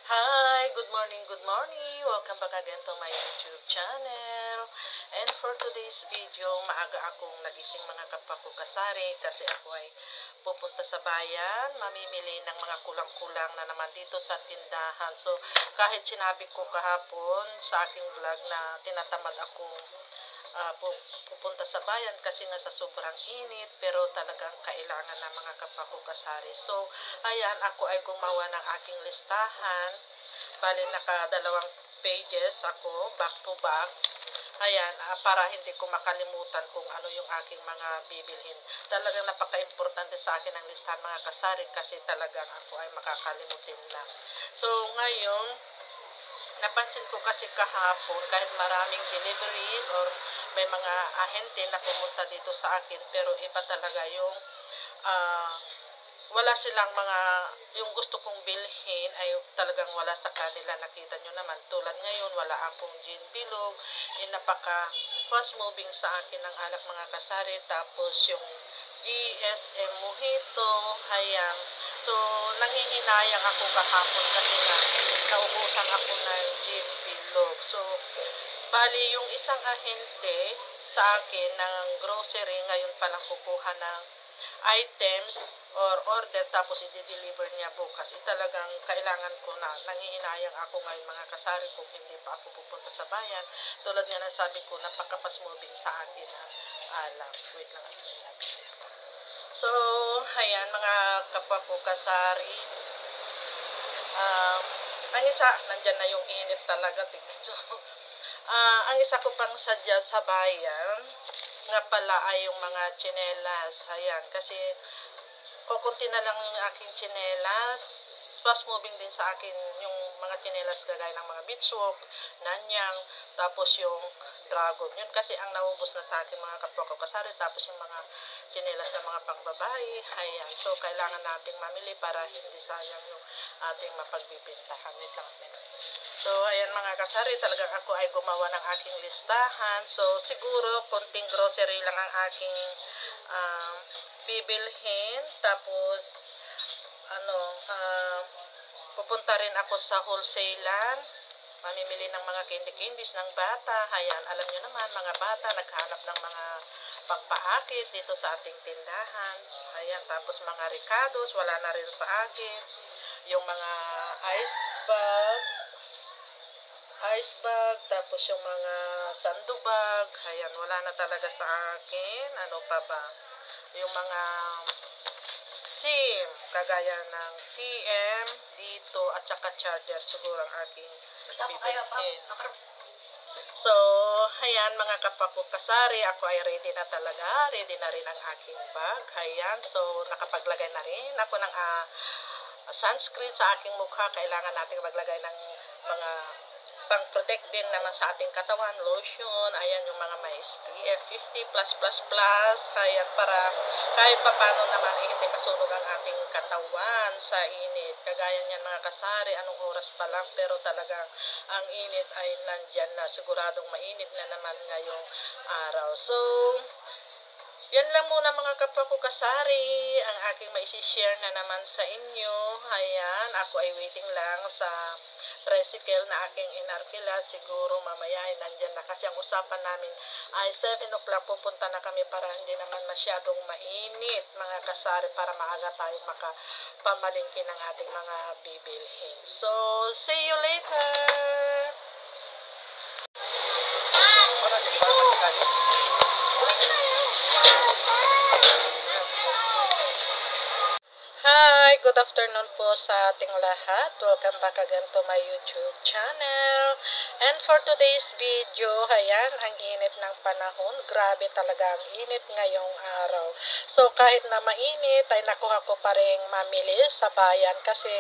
Hi, good morning, good morning. Welcome back again to my YouTube channel. And for today's video, maaga akong nagising mga kapakukasari kasi ako ay pupunta sa bayan, mamimili ng mga kulang-kulang na naman dito sa tindahan. So, kahit sinabi ko kahapon sa aking vlog na tinatamad akong pupunta sa bayan kasi nga sa sobrang init, pero talagang kailangan ng mga kapakukasari. So, ayan, ako ay gumawa ng aking listahan. Bali, naka 2 pages ako, back to back. Ayan, para hindi ko makalimutan kung ano yung aking mga bibilhin. Talagang napaka-importante sa akin ang listahan mga kasari kasi talagang ako ay makakalimutin na. So, ngayon, napansin ko kasi kahapon, kahit maraming deliveries or may mga ahente na pumunta dito sa akin, pero iba talaga yung wala silang yung gusto kong bilhin ay talagang wala sa kanila. Nakita nyo naman, tulad ngayon, wala akong gin bilog, napaka fast moving sa akin ng alak mga kasari, tapos yung GSM mojito, hayang. So, nanghihinayang ako kahapon kasi nga naubusan ako ng gin bilog. So, bali yung isang ahente sa akin ng grocery ngayon palang kukuha ng items or order tapos i-deliver niya bukas. Talagang kailangan ko na, nanghihinayang ako ngayon mga kasari kung hindi pa ako pupunta sa bayan. Tulad nga ng sabi ko, napaka-fast moving sa akin ang alak. Wait lang ako. So, ayan mga kapwa ko kasari. Ang isa, nandyan na yung init talaga. Tingnan nyo. Ang isa ko pang sadya sa bayan, nga pala ay yung mga tsinelas. Ayan, kasi kukunti na lang yung aking tsinelas. Fast moving din sa akin yung mga tsinelas kagaya ng mga beachwalk, nanyang, tapos yung dragon. Yun kasi ang naubos na sa akin mga kapwa ko kasari. Tapos yung mga tsinelas na mga pangbabae. Ayan, so kailangan nating mamili para hindi sayang yung ating mapagbibintahan. Wait lang. So, ayan mga kasari, talagang ako ay gumawa ng aking listahan. So, siguro, konting grocery lang ang aking bibilhin. Tapos, pupunta rin ako sa wholesalan. Mamimili ng mga candy-candies ng bata. Ayan, alam nyo naman, mga bata, naghanap ng mga pagpaakit dito sa ating tindahan. Ayan, tapos mga ricados, wala na rin sa akin. Yung mga ice bag, tapos yung mga sandubag, ayan, wala na talaga sa akin. Ano pa ba? Yung mga SIM, kagaya ng TM dito, at saka charger, siguro ang aking bibilhin. So, ayan mga kapakukasari, ako ay ready na talaga. Ready na rin ang aking bag. Ayan, so nakapaglagay na rin ako ng sunscreen sa aking mukha. Kailangan natin maglagay ng mga pang-protect din naman sa ating katawan, lotion, ayan yung mga may SPF 50+++, ayan, para kahit papano naman hindi masunog ang ating katawan sa init. Kagaya niyan mga kasari, anong oras pa lang, pero talagang ang init ay nandyan na, siguradong mainit na naman ngayong araw. So, yan lang muna mga kapwa ko kasari, ang aking maisishare na naman sa inyo. Ayan, ako ay waiting lang sa tricycle na aking inarkila. Siguro mamaya ay nandyan na kasi ang usapan namin ay 7 o'clock pupunta na kami para hindi naman masyadong mainit mga kasari, para maaga tayo makapamalingki ng ating mga bibilhin. So, see you later! Hi! Good afternoon po sa ating lahat. Welcome back again to my YouTube channel. And for today's video, ayan, ang init ng panahon. Grabe talaga ang init ngayong araw. So, kahit na mainit, ay nakuha ko pa rin mamili sa bayan kasi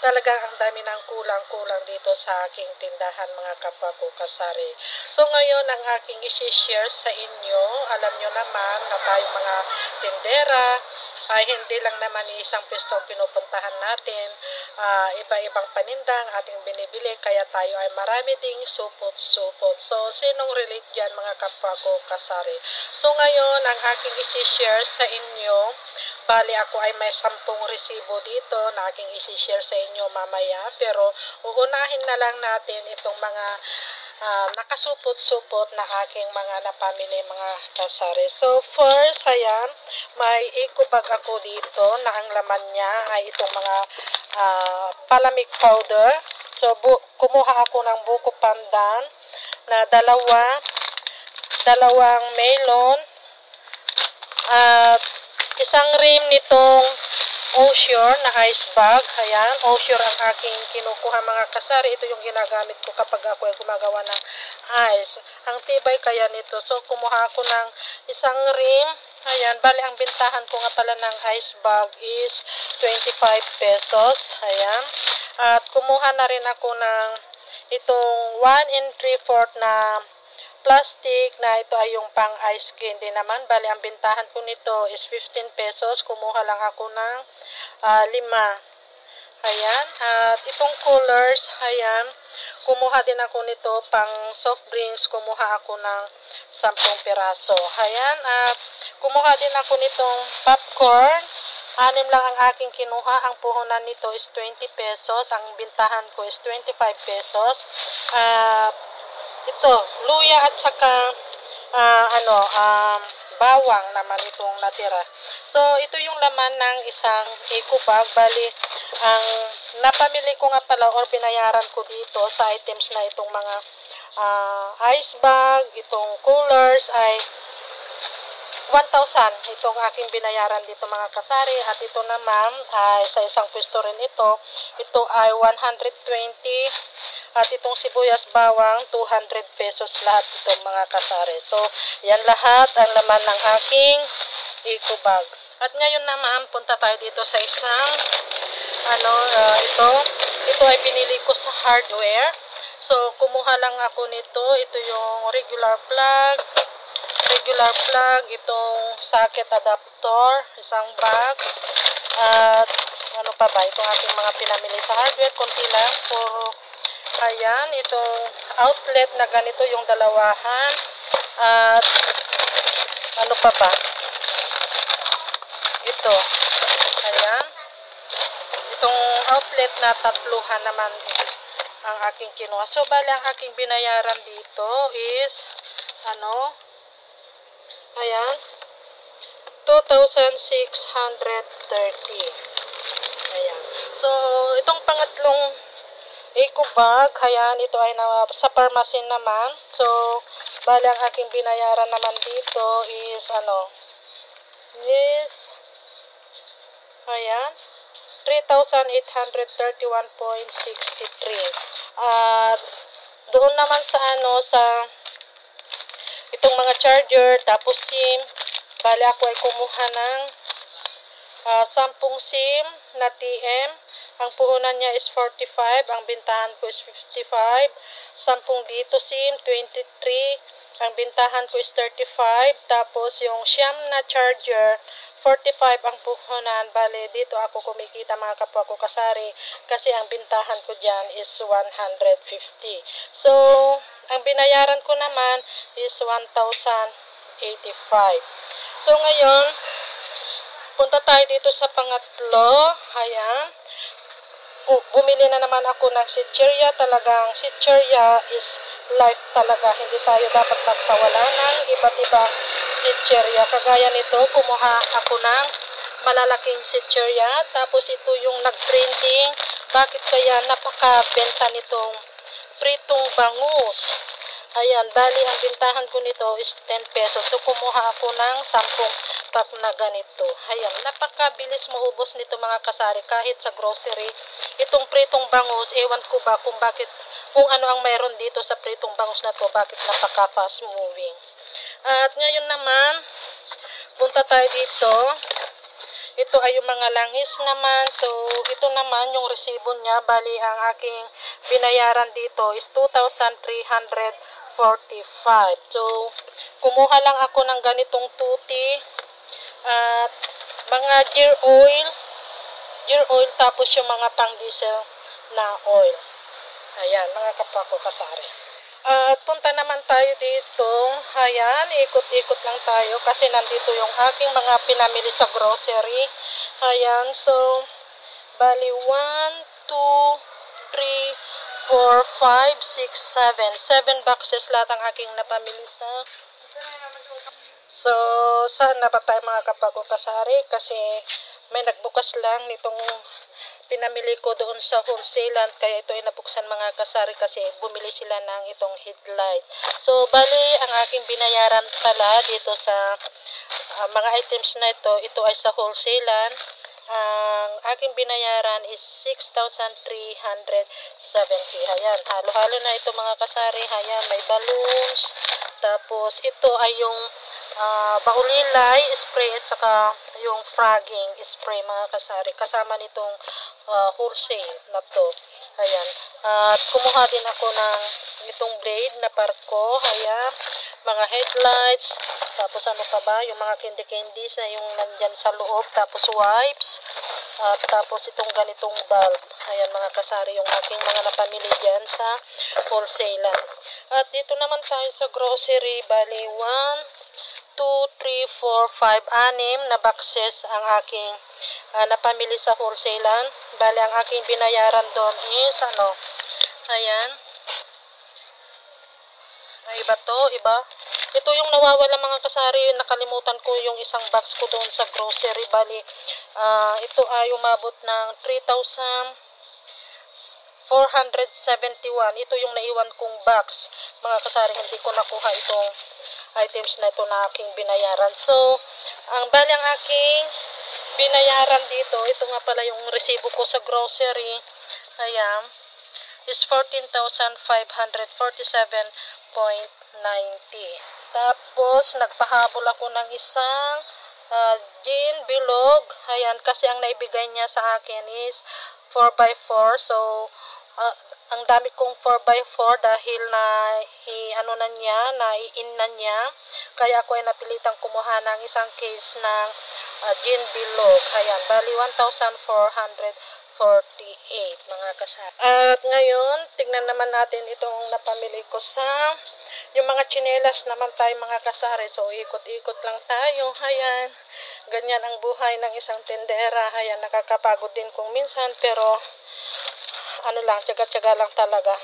talagang ang dami ng kulang-kulang dito sa aking tindahan mga kapwa ko kasari. So, ngayon, ang aking isi-share sa inyo, alam nyo naman na tayong mga tindera, ay hindi lang naman isang pwesto ang pinupuntahan natin. iba-ibang panindang ating binibili, kaya tayo ay marami ding supot-supot. So, sinong relate dyan mga kapwa ko kasari? So, ngayon, ang aking isi-share sa inyo, bali ako ay may 10 resibo dito na aking isi-share sa inyo mamaya, pero uunahin na lang natin itong mga nakasupot-supot na aking mga napamili mga kasari. So, first, ayan, may eco bag ako dito na ang laman niya ay itong mga palamig powder. So, kumuha ako ng buko pandan na dalawang melon at isang rim nitong Osure na ice bag. Ayan, Osure ang aking kinukuha mga kasari. Ito yung ginagamit ko kapag ako ay gumagawa ng ice. Ang tibay kaya nito. So, kumuha ako ng isang rim. Ayan, bali ang bintahan ko nga pala ng ice bag is 25 pesos. Ayan. At kumuha na rin ako ng itong 1 3/4 na plastic na ito ay yung pang ice candy naman. Bali, ang bintahan ko nito is 15 pesos. Kumuha lang ako ng 5. Ayan. At itong coolers, ayan. Kumuha din ako nito pang soft drinks. Kumuha ako ng 10 piraso. Ayan. At kumuha din ako nitong popcorn. 6 lang ang aking kinuha. Ang puhunan nito is 20 pesos. Ang bintahan ko is 25 pesos. Ito, luya at saka bawang naman itong natira. So, ito yung laman ng isang eco bag. Bali, ang napamili ko nga pala or binayaran ko dito sa items na itong mga ice bag, itong coolers ay 1,000. Itong aking binayaran dito mga kasari. At ito naman ay sa isang pwesto rin ito. Ito ay 120. At itong sibuyas bawang, 200 pesos lahat itong mga kasari. So, yan lahat ang laman ng aking eco bag. At ngayon naman, punta tayo dito sa isang, ito ay pinili ko sa hardware. So, kumuha lang ako nito. Ito yung regular plug, itong socket adapter, isang box, at ano pa ba, itong aking mga pinamili sa hardware, konti lang, puro. Ayan, itong outlet na ganito yung dalawahan. At ano pa ba? Ito. Ayan. Itong outlet na 3 naman ang aking kinuha. So, bali ang aking binayaran dito is ayan, 2,630. Ayan. So, itong pangatlong eco bag, ayan, ito ay sa pharmacy naman. So, bali ang aking binayaran naman dito is ayan, 3,831.63. At doon naman sa itong mga charger, tapos SIM, bali ako ay kumuha ng 10 SIM na TM. Ang puhunan niya is 45. Ang bintahan ko is 55. 10 dito SIM, 23. Ang bintahan ko is 35. Tapos yung siyam na charger, 45 ang puhunan. Bale, dito ako kumikita mga kapwa ko kasari. Kasi ang bintahan ko dyan is 150. So, ang binayaran ko naman is 1,085. So, ngayon, punta tayo dito sa pangatlo. Ayan. Bumili na naman ako ng Sitcheria. Talagang Sitcheria is life talaga. Hindi tayo dapat magpawala ng iba't ibang Sitcheria. Kagaya nito, kumuha ako ng malalaking Sitcheria. Tapos ito yung nag-trending. Bakit kaya napakabenta nitong pritong bangus? Ayan, bali ang bintahan ko nito is 10 pesos. So, kumuha ako ng 10 pack na ganito. Ayan, napakabilis maubos nito mga kasari. Kahit sa grocery, itong pritong bangus, ewan ko ba kung ano ang mayroon dito sa pritong bangus na to, bakit napaka fast moving. At ngayon naman, punta tayo dito. Ito ay yung mga langis naman. So, ito naman yung resibo niya. Bali, ang aking binayaran dito is 2,345. So, kumuha lang ako ng ganitong tuti. At mga gear oil. gear oil, tapos yung mga pang diesel na oil. Ayan, mga kapwa ko kasari. At punta naman tayo dito. Ayan, ikot-ikot lang tayo kasi nandito yung aking mga pinamili sa grocery. Ayan, so bali 1, 2, 3, 4, 5, 6, 7. 7 boxes lahat ang aking napamili sa. So, saan na ba tayo mga kapwa ko kasari? Kasi may nagbukas lang nitong pinamili ko doon sa wholesaler, kaya ito ay nabuksan mga kasari kasi bumili sila ng itong headlight. So, bali, ang aking binayaran pala dito sa mga items na ito ay sa wholesaler. Ang aking binayaran is 6,370. Ayan, halo-halo na ito mga kasari. Ayan, may balloons. Tapos, ito ay yung baulilay spray at saka yung frogging spray mga kasari kasama nitong wholesale na to. Ayan, at kumuha din ako ng itong blade na parko. Ayan, mga headlights, tapos ano pa ba, yung mga candy-candies na yung nandyan sa loob, tapos wipes, at tapos itong ganitong bulb. Ayan mga kasari, yung aking mga napamili dyan sa wholesaler. At dito naman tayo sa grocery, bali 1, 2, 3, 4, 5, 6 na boxes ang aking napamili sa wholesaler. Bali, ang aking binayaran doon is ano, ayan. Ay, iba to, iba. Ito yung nawawala mga kasari, nakalimutan ko yung isang box ko doon sa grocery. Bali, ito ay umabot ng 3,471. Ito yung naiwan kong box. Mga kasari, hindi ko nakuha itong items na ito na aking binayaran. So, ang bali ang aking binayaran dito, ito nga pala yung resibo ko sa grocery. Ayan, is 14,547.90. Tapos, nagpahabol ako ng isang gin bilog. Ayan, kasi ang naibigay niya sa akin is 4x4. So, ang dami kong 4x4 dahil na ano na niya, na-in na niya. Kaya ako ay napilitang kumuha ng isang case ng gin bilog. Ayan, bali 1,448 mga kasari. At ngayon, tignan naman natin itong napamili ko sa yung mga tsinelas naman tayo mga kasari. So, ikot-ikot lang tayo. Ayan, ganyan ang buhay ng isang tendera. Ayan, nakakapagod din kung minsan, pero ano lang, tiyaga-tiyaga lang talaga.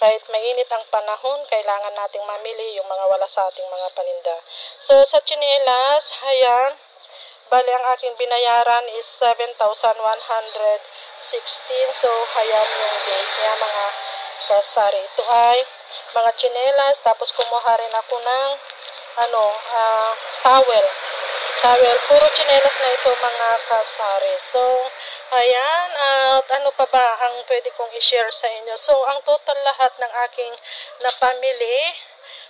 Kahit mainit ang panahon, kailangan nating mamili yung mga wala sa ating mga paninda. So, sa tsinelas, ayan, bali ang aking binayaran is 7,116. So, ayan yung date niya mga kasari. Ito ay mga tsinelas, tapos kumuha rin ako ng towel. Puro tsinelas na ito mga kasari. So, ayan, at ano pa ba ang pwede kong i-share sa inyo? So, ang total lahat ng aking napamili,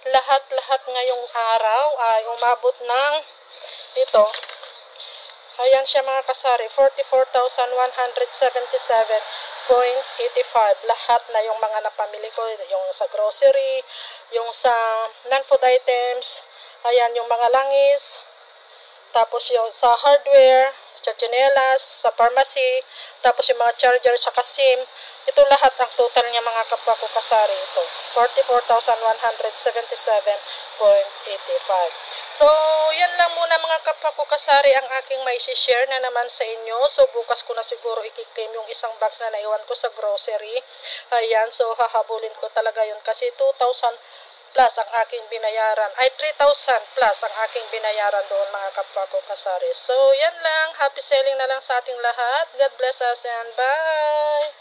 lahat-lahat ngayong araw ay umabot ng ito. Ayan siya mga kasari, 44,177.85. Lahat na yung mga napamili ko, yung sa grocery, yung sa non-food items, ayan yung mga langis, tapos yung sa hardware, sa tsinelas, sa pharmacy, tapos yung mga charger, sa SIM. Ito lahat ang total niya mga kapwa ko kasari. Ito, 44,177.85. So, yan lang muna mga kapwa ko kasari ang aking may share na naman sa inyo. So, bukas ko na siguro i-claim yung isang box na naiwan ko sa grocery. Ayan, so hahabulin ko talaga yun kasi 2,000 plus ang aking binayaran. Ay, 3,000 plus ang aking binayaran doon mga kapwa ko kasari. So, yan lang. Happy selling na lang sa ating lahat. God bless us and bye!